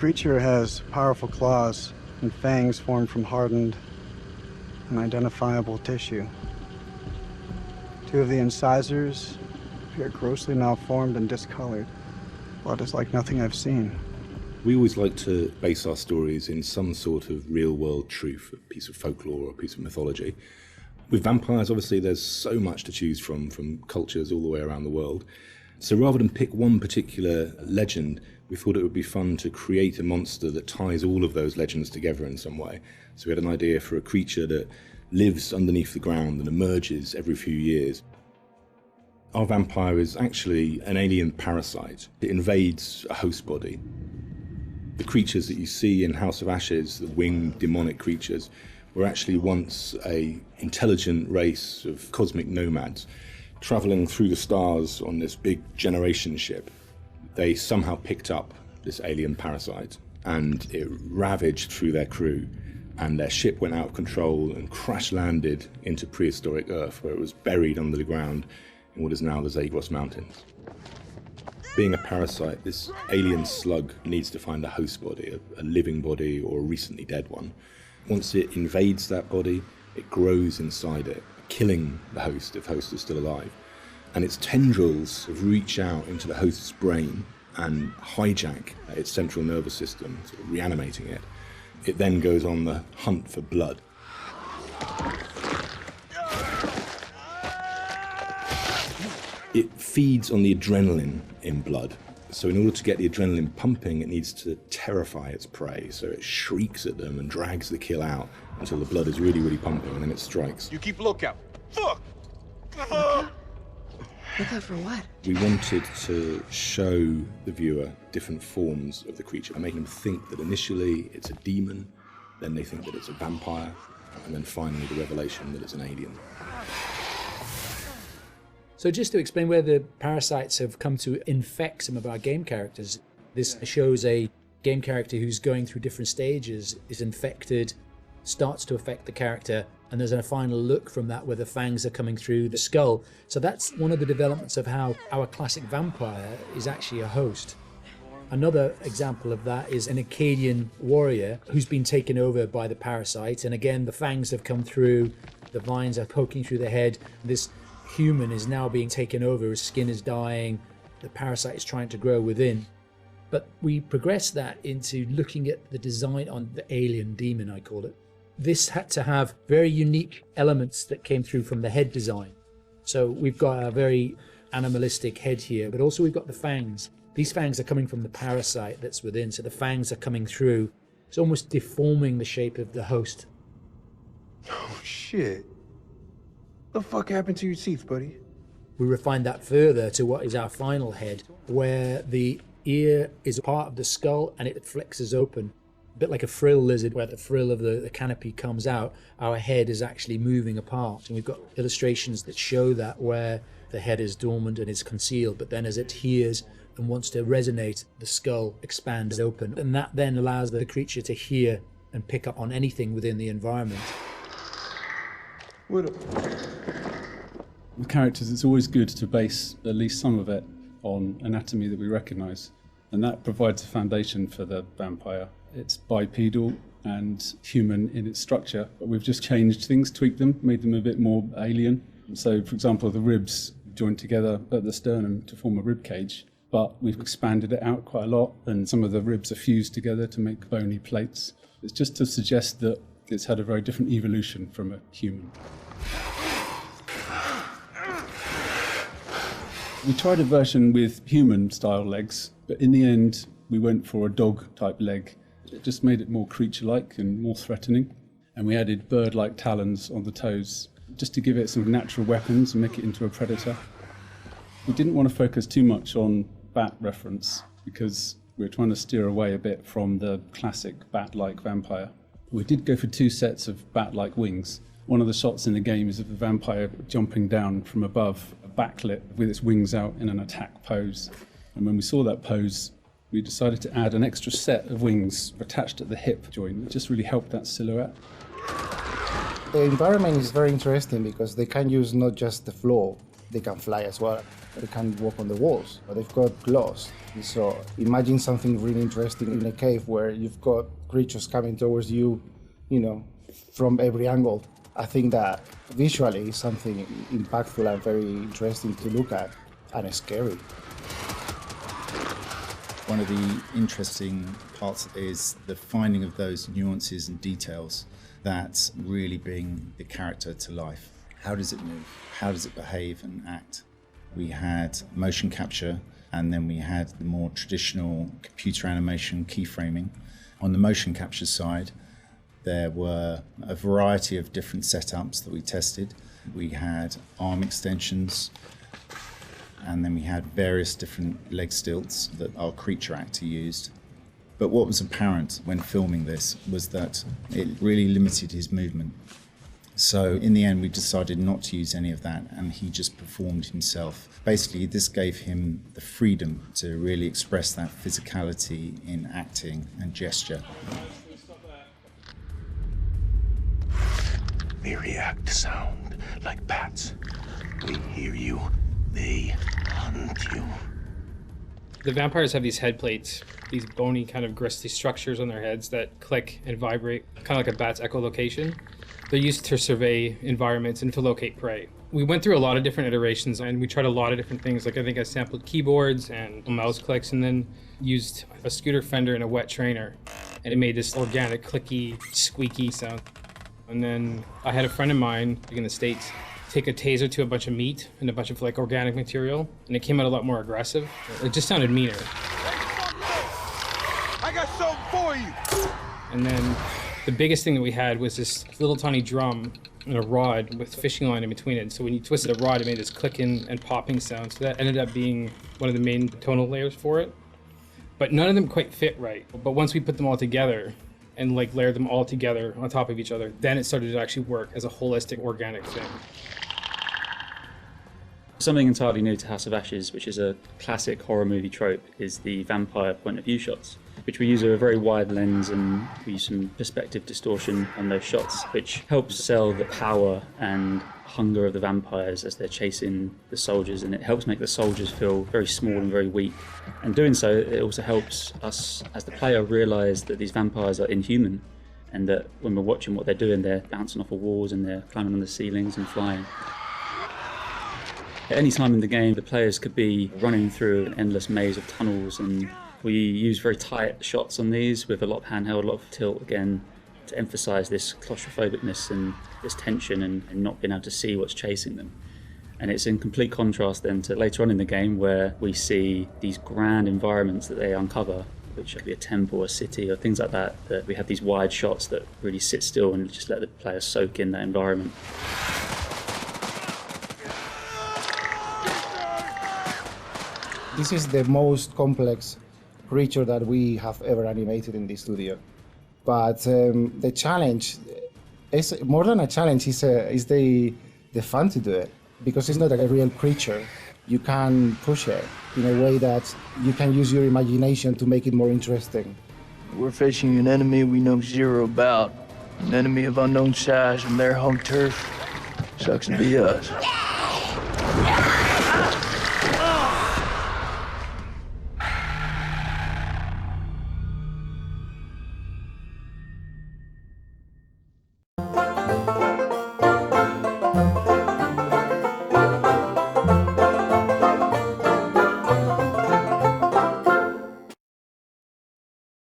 creature has powerful claws and fangs formed from hardened and identifiable tissue. Two of the incisors appear grossly malformed and discolored. Blood is like nothing I've seen. We always like to base our stories in some sort of real-world truth, a piece of folklore or a piece of mythology. With vampires, obviously, there's so much to choose from cultures all the way around the world. So rather than pick one particular legend, we thought it would be fun to create a monster that ties all of those legends together in some way. So we had an idea for a creature that lives underneath the ground and emerges every few years. Our vampire is actually an alien parasite. It invades a host body. The creatures that you see in House of Ashes, the winged demonic creatures, were actually once an intelligent race of cosmic nomads traveling through the stars on this big generation ship. They somehow picked up this alien parasite and it ravaged through their crew, and their ship went out of control and crash landed into prehistoric Earth, where it was buried under the ground in what is now the Zagros Mountains. Being a parasite, this alien slug needs to find a host body, a living body or a recently dead one. Once it invades that body, it grows inside it, killing the host if the host is still alive. And its tendrils reach out into the host's brain and hijack its central nervous system, sort of reanimating it. It then goes on the hunt for blood. It feeds on the adrenaline in blood. So in order to get the adrenaline pumping, it needs to terrify its prey. So it shrieks at them and drags the kill out until the blood is really, really pumping, and then it strikes. You keep lookout. Fuck! Lookout for what? We wanted to show the viewer different forms of the creature by making them think that initially it's a demon, then they think that it's a vampire, and then finally the revelation that it's an alien. So just to explain where the parasites have come to infect some of our game characters, this shows a game character who's going through different stages, is infected, starts to affect the character, and there's a final look from that where the fangs are coming through the skull. So that's one of the developments of how our classic vampire is actually a host. Another example of that is an Akkadian warrior who's been taken over by the parasite, and again the fangs have come through, the vines are poking through the head. This human is now being taken over, his skin is dying, the parasite is trying to grow within. But we progress that into looking at the design on the alien demon, I call it. This had to have very unique elements that came through from the head design. So we've got a very animalistic head here, but also we've got the fangs. These fangs are coming from the parasite that's within, so the fangs are coming through. It's almost deforming the shape of the host. Oh, shit. What the fuck happened to your teeth, buddy? We refined that further to what is our final head, where the ear is part of the skull and it flexes open. A bit like a frill lizard, where the frill of the canopy comes out, our head is actually moving apart. And we've got illustrations that show that, where the head is dormant and is concealed, but then as it hears and wants to resonate, the skull expands open. And that then allows the creature to hear and pick up on anything within the environment. With characters, it's always good to base at least some of it on anatomy that we recognise, and that provides a foundation for the vampire. It's bipedal and human in its structure, but we've just changed things, tweaked them, made them a bit more alien. So, for example, the ribs joined together at the sternum to form a rib cage, but we've expanded it out quite a lot, and some of the ribs are fused together to make bony plates. It's just to suggest that it's had a very different evolution from a human. We tried a version with human-style legs, but in the end, we went for a dog-type leg. It just made it more creature-like and more threatening. And we added bird-like talons on the toes, just to give it some natural weapons and make it into a predator. We didn't want to focus too much on bat reference, because we were trying to steer away a bit from the classic bat-like vampire. We did go for 2 sets of bat-like wings. One of the shots in the game is of the vampire jumping down from above, a backlit with its wings out in an attack pose. And when we saw that pose, we decided to add an extra set of wings attached at the hip joint. It just really helped that silhouette. The environment is very interesting because they can use not just the floor, they can fly as well. They can't walk on the walls, but they've got claws. So imagine something really interesting in a cave where you've got creatures coming towards you, from every angle. I think that visually is something impactful and very interesting to look at, and scary. One of the interesting parts is the finding of those nuances and details that really bring the character to life. How does it move? How does it behave and act? We had motion capture, and then we had the more traditional computer animation keyframing. On the motion capture side, there were a variety of different setups that we tested. We had arm extensions, and then we had various different leg stilts that our creature actor used. But what was apparent when filming this was that it really limited his movement. So in the end, we decided not to use any of that, and he just performed himself. Basically, this gave him the freedom to really express that physicality in acting and gesture. They react to sound like bats. They hear you, they hunt you. The vampires have these head plates, these bony kind of gristly structures on their heads that click and vibrate, kind of like a bat's echolocation. They're used to survey environments and to locate prey. We went through a lot of different iterations, and we tried a lot of different things. Like I think I sampled keyboards and mouse clicks, and then used a scooter fender and a wet trainer. And it made this organic, clicky, squeaky sound. And then I had a friend of mine in the States take a taser to a bunch of meat and a bunch of organic material, and it came out a lot more aggressive. It just sounded meaner. I got something for you! And then the biggest thing that we had was this little tiny drum and a rod with fishing line in between it. So when you twisted a rod, it made this clicking and popping sound. So that ended up being one of the main tonal layers for it. But none of them quite fit right. But once we put them all together and layered them all together on top of each other, then it started to actually work as a holistic, organic thing. Something entirely new to House of Ashes, which is a classic horror movie trope, is the vampire point of view shots, which we use a very wide lens, and we use some perspective distortion on those shots, which helps sell the power and hunger of the vampires as they're chasing the soldiers, and it helps make the soldiers feel very small and very weak. And doing so, it also helps us as the player realise that these vampires are inhuman, and that when we're watching what they're doing, they're bouncing off of walls and they're climbing on the ceilings and flying. At any time in the game, the players could be running through an endless maze of tunnels, and we use very tight shots on these with a lot of handheld, a lot of tilt again, to emphasise this claustrophobicness and this tension and not being able to see what's chasing them. And it's in complete contrast then to later on in the game, where we see these grand environments that they uncover, which could be a temple, a city, or things like that, that we have these wide shots that really sit still and just let the player soak in that environment. This is the most complex creature that we have ever animated in the studio. But the challenge is more than a challenge, is the fun to do it. Because it's not a real creature. You can push it in a way that you can use your imagination to make it more interesting. We're facing an enemy we know zero about. An enemy of unknown size, and their home turf sucks to be us.